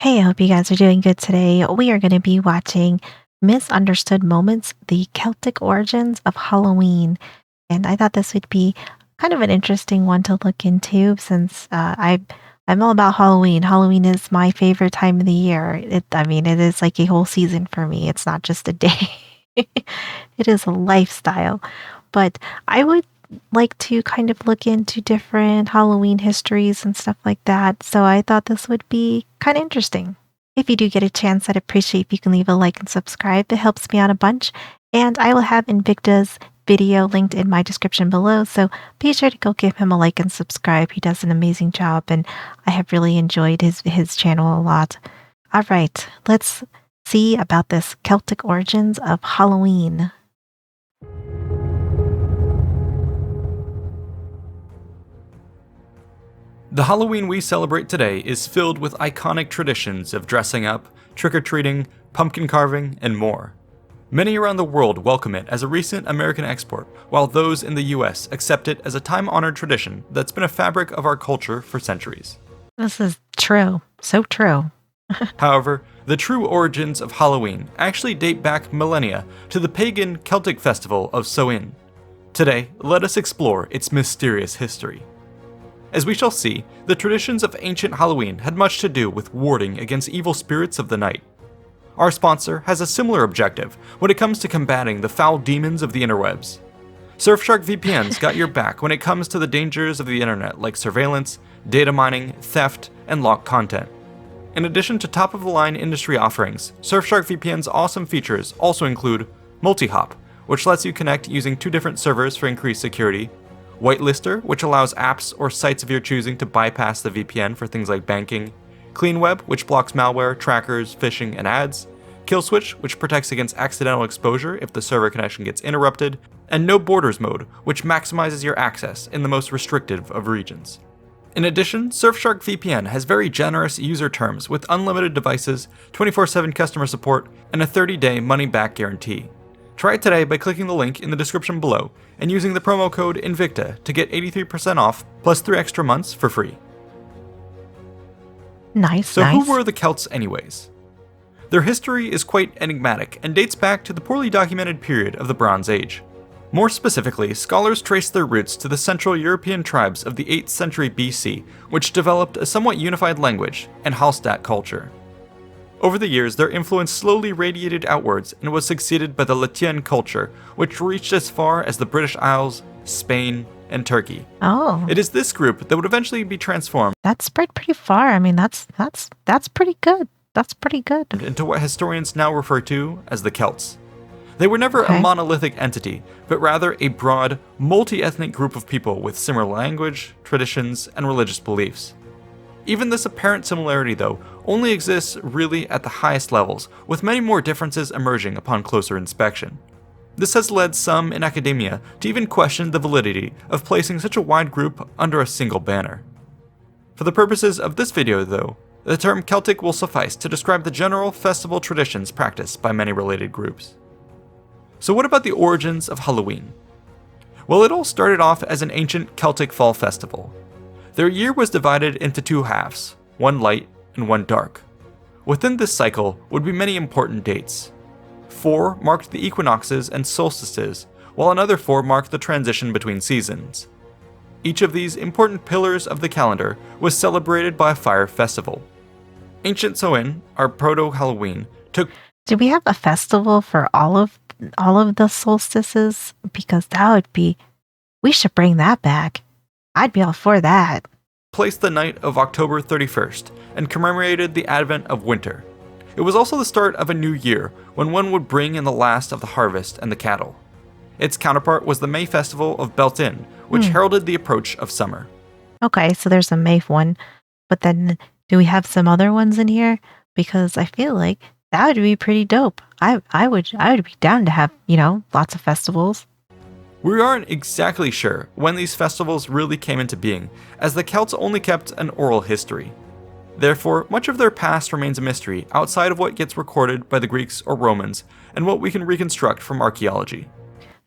Hey, I hope you guys are doing good today. We are going to be watching Misunderstood Moments, the Celtic Origins of Halloween. And I thought this would be kind of an interesting one to look into since I'm all about Halloween. Halloween is my favorite time of the year. It is like a whole season for me. It's not just a day. It is a lifestyle. But I would like to kind of look into different Halloween histories and stuff like that. So I thought this would be kind of interesting. If you do get a chance, I'd appreciate if you can leave a like and subscribe. It helps me out a bunch. And I will have Invicta's video linked in my description below. So be sure to go give him a like and subscribe. He does an amazing job, and I have really enjoyed his channel a lot. All right, let's see about this Celtic origins of Halloween. The Halloween we celebrate today is filled with iconic traditions of dressing up, trick-or-treating, pumpkin carving, and more. Many around the world welcome it as a recent American export, while those in the US accept it as a time-honored tradition that's been a fabric of our culture for centuries. This is true. So true. However, the true origins of Halloween actually date back millennia to the pagan Celtic festival of Samhain. Today, let us explore its mysterious history. As we shall see, the traditions of ancient Halloween had much to do with warding against evil spirits of the night. Our sponsor has a similar objective when it comes to combating the foul demons of the interwebs. Surfshark VPN's got your back when it comes to the dangers of the internet like surveillance, data mining, theft, and locked content. In addition to top-of-the-line industry offerings, Surfshark VPN's awesome features also include multi-hop, which lets you connect using 2 different servers for increased security, Whitelister, which allows apps or sites of your choosing to bypass the VPN for things like banking, CleanWeb, which blocks malware, trackers, phishing, and ads, KillSwitch, which protects against accidental exposure if the server connection gets interrupted, and No Borders mode, which maximizes your access in the most restrictive of regions. In addition, Surfshark VPN has very generous user terms with unlimited devices, 24/7 customer support, and a 30-day money-back guarantee. Try it today by clicking the link in the description below and using the promo code Invicta to get 83% off plus 3 extra months for free. Nice. Who were the Celts anyways? Their history is quite enigmatic and dates back to the poorly documented period of the Bronze Age. More specifically, scholars trace their roots to the Central European tribes of the 8th century BC, which developed a somewhat unified language and Hallstatt culture. Over the years, their influence slowly radiated outwards and was succeeded by the Latine culture, which reached as far as the British Isles, Spain, and Turkey. Oh, It is this group that would eventually be transformed that spread pretty far. I mean, that's pretty good. That's pretty good. into what historians now refer to as the Celts. They were never Okay. a monolithic entity, but rather a broad, multi-ethnic group of people with similar language, traditions, and religious beliefs. Even this apparent similarity, though, only exists really at the highest levels, with many more differences emerging upon closer inspection. This has led some in academia to even question the validity of placing such a wide group under a single banner. For the purposes of this video, though, the term Celtic will suffice to describe the general festival traditions practiced by many related groups. So what about the origins of Halloween? Well, it all started off as an ancient Celtic fall festival. Their year was divided into 2 halves, one light and one dark. Within this cycle would be many important dates. 4 marked the equinoxes and solstices, while another 4 marked the transition between seasons. Each of these important pillars of the calendar was celebrated by a fire festival. Ancient Samhain, our proto-Halloween, took Do we have a festival for all of the solstices? Because that would be. We should bring that back. I'd be all for that. place the night of October 31st and commemorated the advent of winter. It was also the start of a new year, when one would bring in the last of the harvest and the cattle. Its counterpart was the May Festival of Beltane, which heralded the approach of summer. Okay, so there's a May one, but then do we have some other ones in here? Because I feel like that would be pretty dope. I would be down to have, lots of festivals. We aren't exactly sure when these festivals really came into being, as the Celts only kept an oral history. Therefore, much of their past remains a mystery outside of what gets recorded by the Greeks or Romans and what we can reconstruct from archaeology.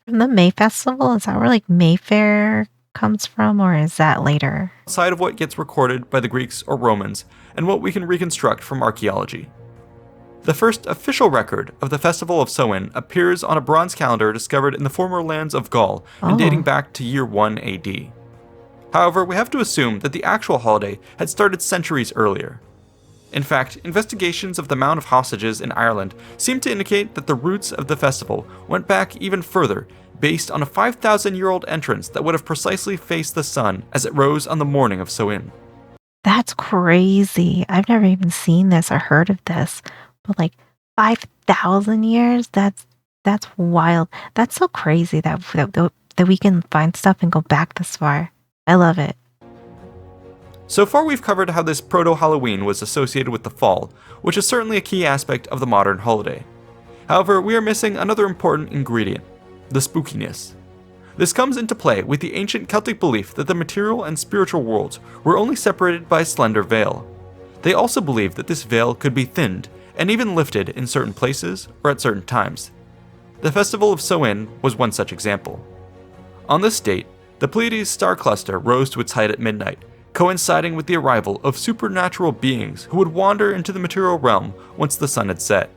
From the May Festival, is that where like Mayfair comes from, or is that later? Outside of what gets recorded by the Greeks or Romans and what we can reconstruct from archaeology. The first official record of the Festival of Samhain appears on a bronze calendar discovered in the former lands of Gaul and dating Oh, back to year 1 AD. However, we have to assume that the actual holiday had started centuries earlier. In fact, investigations of the Mound of Hostages in Ireland seem to indicate that the roots of the festival went back even further, based on a 5,000-year-old entrance that would have precisely faced the sun as it rose on the morning of Samhain. that's crazy. I've never even seen this or heard of this. But like 5,000 years? That's wild. That's so crazy that we can find stuff and go back this far. I love it. So far, we've covered how this proto-Halloween was associated with the fall, which is certainly a key aspect of the modern holiday. However, we are missing another important ingredient: the spookiness. This comes into play with the ancient Celtic belief that the material and spiritual worlds were only separated by a slender veil. They also believed that this veil could be thinned and even lifted in certain places or at certain times. The Festival of Samhain was one such example. On this date, the Pleiades star cluster rose to its height at midnight, coinciding with the arrival of supernatural beings who would wander into the material realm once the sun had set.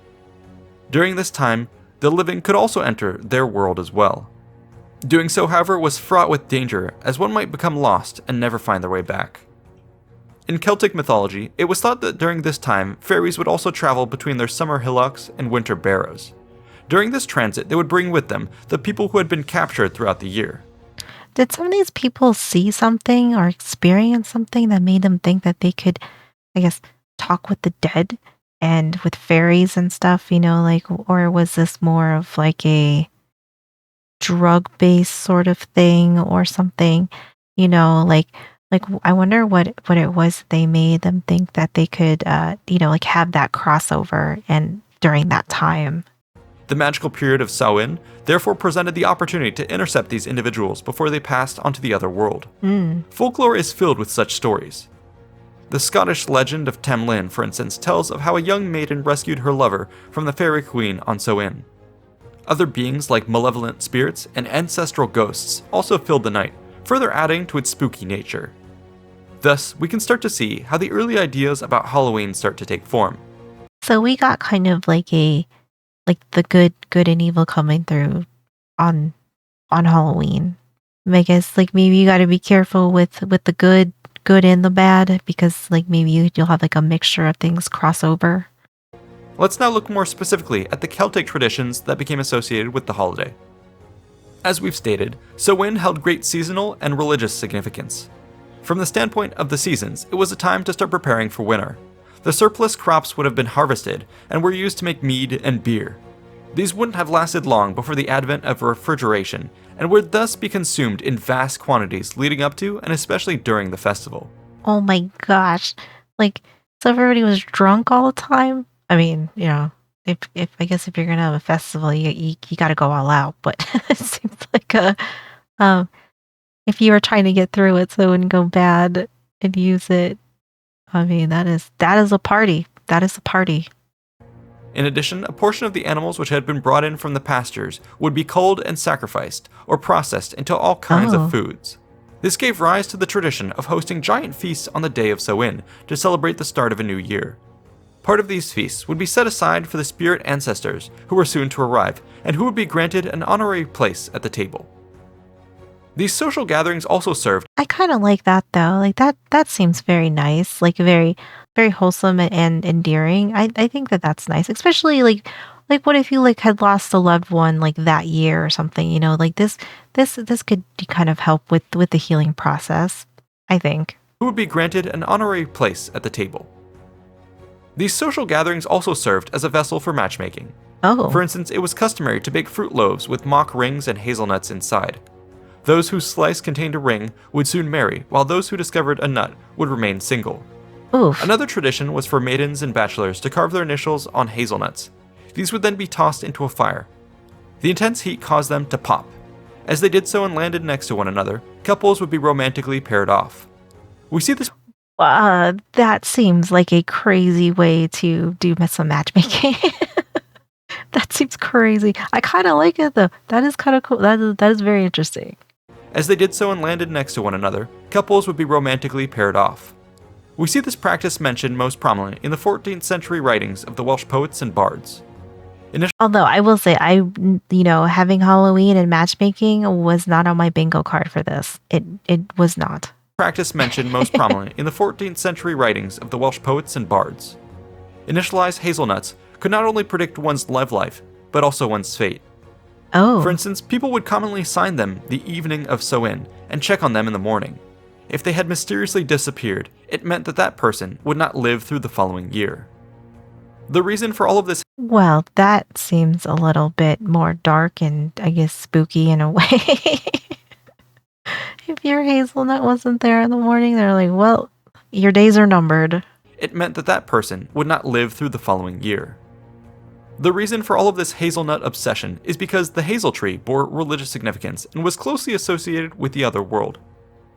During this time, the living could also enter their world as well. Doing so, however, was fraught with danger, as one might become lost and never find their way back. In Celtic mythology, it was thought that during this time, fairies would also travel between their summer hillocks and winter barrows. During this transit, they would bring with them the people who had been captured throughout the year. Did some of these people see something or experience something that made them think that they could, I guess, talk with the dead and with fairies and stuff, like, or was this more of like a drug-based sort of thing or something, like I wonder what it was they made them think that they could, like have that crossover and during that time. The magical period of Samhain therefore presented the opportunity to intercept these individuals before they passed onto the other world. Mm. Folklore is filled with such stories. The Scottish legend of Tamlin, for instance, tells of how a young maiden rescued her lover from the fairy queen on Samhain. Other beings like malevolent spirits and ancestral ghosts also filled the night, further adding to its spooky nature. Thus, we can start to see how the early ideas about Halloween start to take form. So we got kind of like the good and evil coming through on Halloween. I guess like maybe you got to be careful with the good and the bad, because like maybe you'll have like a mixture of things cross over. Let's now look more specifically at the Celtic traditions that became associated with the holiday. As we've stated, Samhain held great seasonal and religious significance. From the standpoint of the seasons, it was a time to start preparing for winter. The surplus crops would have been harvested and were used to make mead and beer. These wouldn't have lasted long before the advent of refrigeration and would thus be consumed in vast quantities leading up to and especially during the festival. Oh my gosh. Like, so everybody was drunk all the time? I mean, if I guess if you're gonna have a festival, you got to go all out. But it seems like um, if you were trying to get through it so it wouldn't go bad and use it, I mean, that is a party. That is a party. In addition, a portion of the animals which had been brought in from the pastures would be culled and sacrificed or processed into all kinds Oh, of foods. This gave rise to the tradition of hosting giant feasts on the day of Samhain to celebrate the start of a new year. Part of these feasts would be set aside for the spirit ancestors who were soon to arrive and who would be granted an honorary place at the table. These social gatherings also served I kind of like that though. Like that seems very nice. Like very very wholesome and endearing. I think that that's nice, especially like what if you like had lost a loved one like that year or something. Like this could kind of help with the healing process, I think. who would be granted an honorary place at the table. These social gatherings also served as a vessel for matchmaking. For Oh, instance, it was customary to bake fruit loaves with mock rings and hazelnuts inside. Those whose slice contained a ring would soon marry, while those who discovered a nut would remain single. oof. Another tradition was for maidens and bachelors to carve their initials on hazelnuts. These would then be tossed into a fire. The intense heat caused them to pop. As they did so and landed next to one another, couples would be romantically paired off. We see this That seems like a crazy way to do some matchmaking. That seems crazy. I kind of like it though. That is kind of cool. That is very interesting. As they did so and landed next to one another, couples would be romantically paired off. We see this practice mentioned most prominently in the 14th century writings of the Welsh poets and bards. Although I will say, having Halloween and matchmaking was not on my bingo card for this. It was not. Practice mentioned most prominently in the 14th century writings of the Welsh poets and bards. Initialized hazelnuts could not only predict one's love life, but also one's fate. Oh. For instance, people would commonly sign them the evening of Samhain and check on them in the morning. If they had mysteriously disappeared, it meant that that person would not live through the following year. The reason for all of this... Well, that seems a little bit more dark and, I guess, spooky in a way. If your hazelnut wasn't there in the morning, they're like, well, your days are numbered. It meant that that person would not live through the following year. The reason for all of this hazelnut obsession is because the hazel tree bore religious significance and was closely associated with the other world.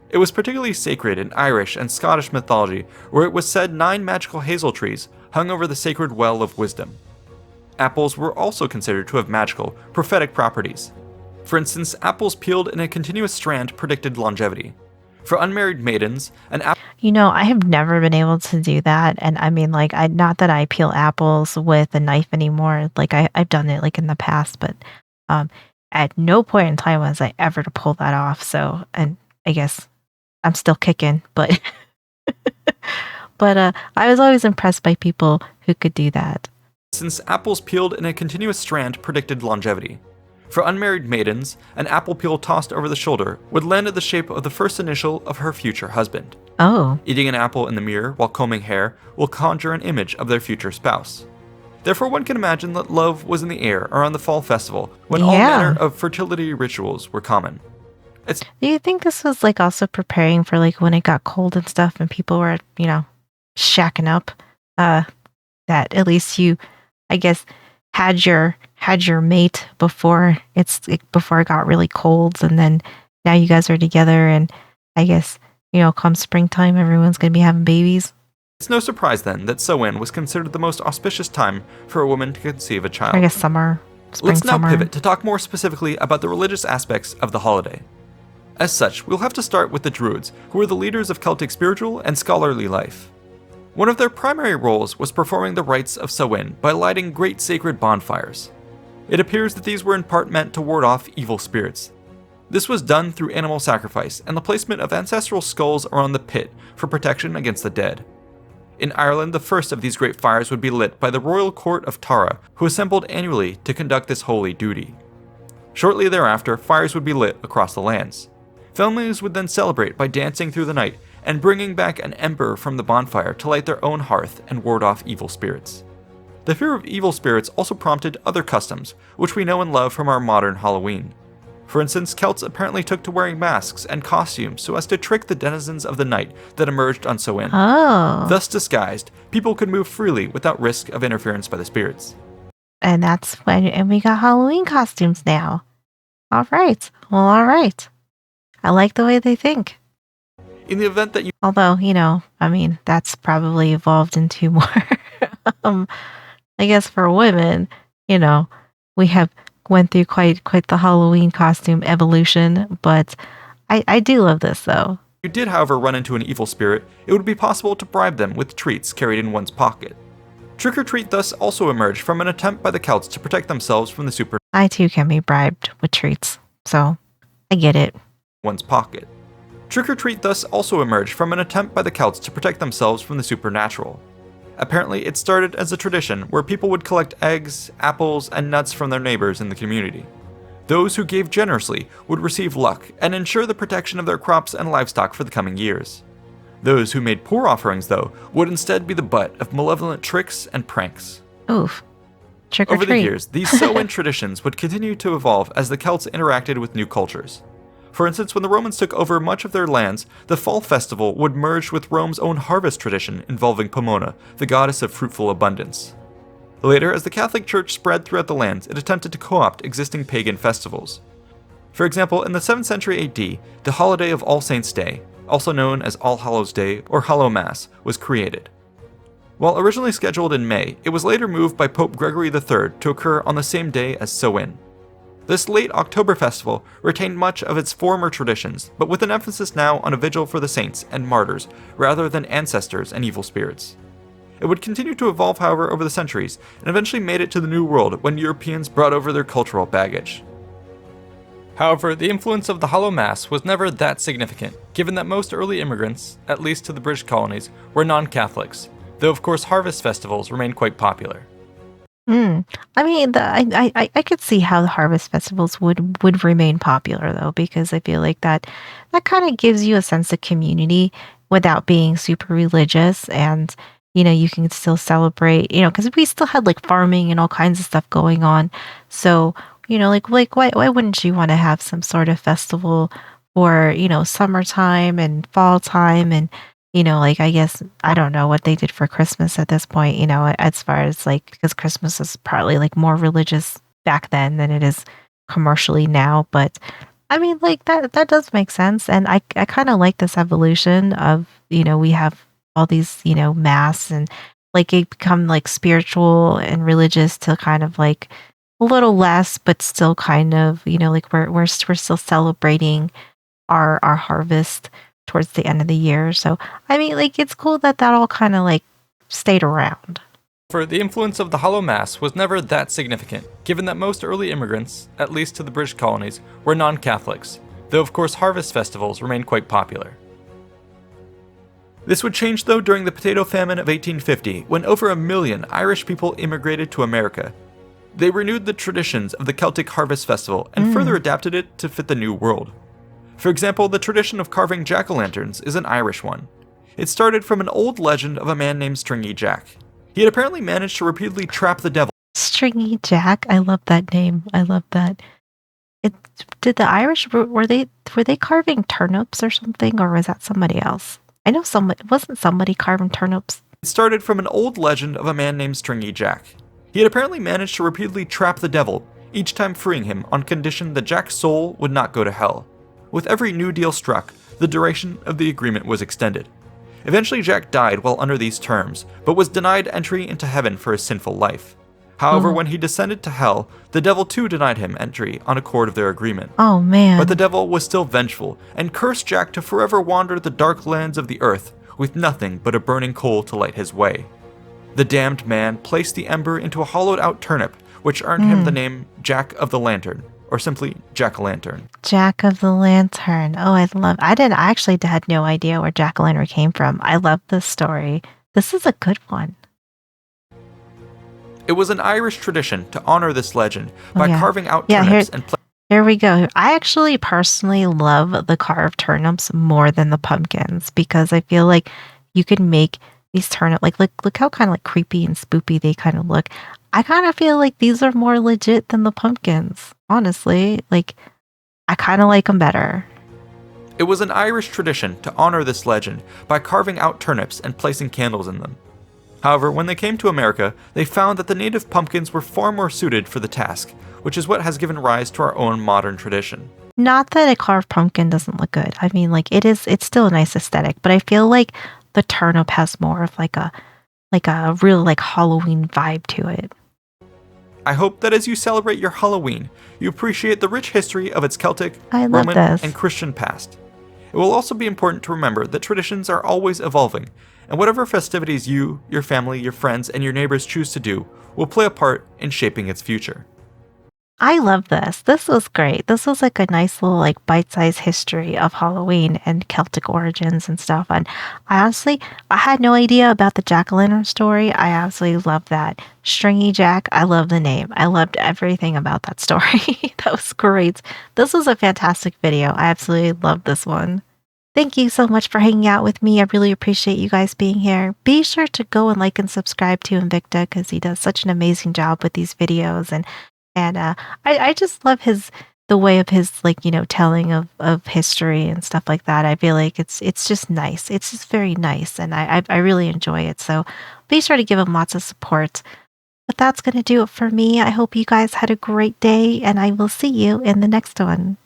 It was particularly sacred in Irish and Scottish mythology, where it was said 9 magical hazel trees hung over the sacred well of wisdom. Apples were also considered to have magical, prophetic properties. For instance, apples peeled in a continuous strand predicted longevity. For unmarried maidens, an apple... I have never been able to do that. And I mean, not that I peel apples with a knife anymore. I've done it in the past, but at no point in time was I ever to pull that off. So, and I guess I'm still kicking, but I was always impressed by people who could do that. Since apples peeled in a continuous strand predicted longevity. For unmarried maidens, an apple peel tossed over the shoulder would land in the shape of the first initial of her future husband. Oh. Eating an apple in the mirror while combing hair will conjure an image of their future spouse. Therefore, one can imagine that love was in the air around the fall festival when all manner of fertility rituals were common. Do you think this was also preparing for when it got cold and stuff and people were, shacking up? That at least you, I guess, had your mate before it got really cold, and then now you guys are together, and I guess come springtime everyone's gonna be having babies. It's no surprise then that Samhain was considered the most auspicious time for a woman to conceive a child. I guess spring, Let's now summer. pivot to talk more specifically about the religious aspects of the holiday. As such, we'll have to start with the Druids, who were the leaders of Celtic spiritual and scholarly life. One of their primary roles was performing the rites of Samhain by lighting great sacred bonfires. It appears that these were in part meant to ward off evil spirits. This was done through animal sacrifice and the placement of ancestral skulls around the pit for protection against the dead. In Ireland, the first of these great fires would be lit by the royal court of Tara, who assembled annually to conduct this holy duty. Shortly thereafter, fires would be lit across the lands. Families would then celebrate by dancing through the night and bringing back an ember from the bonfire to light their own hearth and ward off evil spirits. The fear of evil spirits also prompted other customs, which we know and love from our modern Halloween. For instance, Celts apparently took to wearing masks and costumes so as to trick the denizens of the night that emerged on Samhain. Oh. Thus disguised, people could move freely without risk of interference by the spirits. And and we got Halloween costumes now. All right. Well, all right. I like the way they think. In the event that you... Although, that's probably evolved into more, I guess for women, we have went through quite the Halloween costume evolution, but I do love this though. If you did, however, run into an evil spirit, it would be possible to bribe them with treats carried in one's pocket. Trick-or-treat thus also emerged from an attempt by the Celts to protect themselves from the super... I too can be bribed with treats, so I get it. One's pocket. Trick-or-treat thus also emerged from an attempt by the Celts to protect themselves from the supernatural. Apparently, it started as a tradition where people would collect eggs, apples, and nuts from their neighbors in the community. Those who gave generously would receive luck and ensure the protection of their crops and livestock for the coming years. Those who made poor offerings, though, would instead be the butt of malevolent tricks and pranks. Oof. Trick or treat. Over the years, these Samhain traditions would continue to evolve as the Celts interacted with new cultures. For instance, when the Romans took over much of their lands, the fall festival would merge with Rome's own harvest tradition involving Pomona, the goddess of fruitful abundance. Later, as the Catholic Church spread throughout the lands, it attempted to co-opt existing pagan festivals. For example, in the 7th century AD, the holiday of All Saints' Day, also known as All Hallows' Day or Hallowmas, was created. While originally scheduled in May, it was later moved by Pope Gregory III to occur on the same day as Samhain. This late October festival retained much of its former traditions, but with an emphasis now on a vigil for the saints and martyrs rather than ancestors and evil spirits. It would continue to evolve, however, over the centuries, and eventually made it to the New World when Europeans brought over their cultural baggage. However, the influence of the Hollow Mass was never that significant, given that most early immigrants, at least to the British colonies, were non-Catholics, though of course harvest festivals remained quite popular. Mm. I mean, I could see how the harvest festivals would remain popular though, because I feel like that kind of gives you a sense of community without being super religious, and you can still celebrate, because we still had like farming and all kinds of stuff going on. So, like why wouldn't you want to have some sort of festival for, summertime and fall time, and like, I guess I don't know what they did for Christmas at this point, as far as like, because Christmas is probably like more religious back then than it is commercially now. But I mean, like that does make sense. And I kind of like this evolution of, we have all these, mass, and like it become like spiritual and religious to kind of like a little less, but still kind of, like we're still celebrating our harvest towards the end of the year. So I mean, like it's cool that all kind of like stayed around. For the influence of the Hollow Mass was never that significant, given that most early immigrants, at least to the British colonies, were non-Catholics, though of course harvest festivals remained quite popular. This would change though during the potato famine of 1850, when over 1 million Irish people immigrated to America. They renewed the traditions of the Celtic Harvest Festival and further adapted it to fit the New World. For example, the tradition of carving jack-o'-lanterns is an Irish one. It started from an old legend of a man named Stringy Jack. He had apparently managed to repeatedly trap the devil. Stringy Jack, I love that name. I love that. It did the Irish were they carving turnips or something, or was that somebody else? I know wasn't somebody carving turnips. It started from an old legend of a man named Stringy Jack. He had apparently managed to repeatedly trap the devil, each time freeing him on condition that Jack's soul would not go to hell. With every new deal struck, the duration of the agreement was extended. Eventually Jack died while under these terms, but was denied entry into heaven for his sinful life. However, when he descended to hell, the devil too denied him entry on accord of their agreement. Oh man. But the devil was still vengeful, and cursed Jack to forever wander the dark lands of the earth, with nothing but a burning coal to light his way. The damned man placed the ember into a hollowed-out turnip, which earned him the name Jack of the Lantern, or simply Jack-o'-lantern. Jack of the Lantern. Oh, I actually had no idea where Jack-o'-lantern came from. I love this story. This is a good one. It was an Irish tradition to honor this legend by carving out turnips and here we go. I actually personally love the carved turnips more than the pumpkins, because I feel like you could make these turnip like look how kind of like creepy and spoopy they kind of look. I kind of feel like these are more legit than the pumpkins. Honestly, like I kind of like them better. It was an Irish tradition to honor this legend by carving out turnips and placing candles in them. However, when they came to America, they found that the native pumpkins were far more suited for the task, which is what has given rise to our own modern tradition. Not that a carved pumpkin doesn't look good. I mean, like it's still a nice aesthetic, but I feel like the turnip has more of like a real like Halloween vibe to it. I hope that as you celebrate your Halloween, you appreciate the rich history of its Celtic, Roman, and Christian past. It will also be important to remember that traditions are always evolving, and whatever festivities you, your family, your friends, and your neighbors choose to do will play a part in shaping its future. I love this. This was great. This was like a nice little like bite-sized history of Halloween and Celtic origins and stuff. And I had no idea about the jack-o'-lantern story. I absolutely love that. Stringy Jack, I love the name. I loved everything about that story. That was great. This was a fantastic video. I absolutely love this one. Thank you so much for hanging out with me. I really appreciate you guys being here. Be sure to go and like and subscribe to Invicta, because he does such an amazing job with these videos. And I just love the way of his like, telling of history and stuff like that. I feel like it's just nice. It's just very nice, and I really enjoy it. So be sure to give him lots of support. But that's going to do it for me. I hope you guys had a great day, and I will see you in the next one.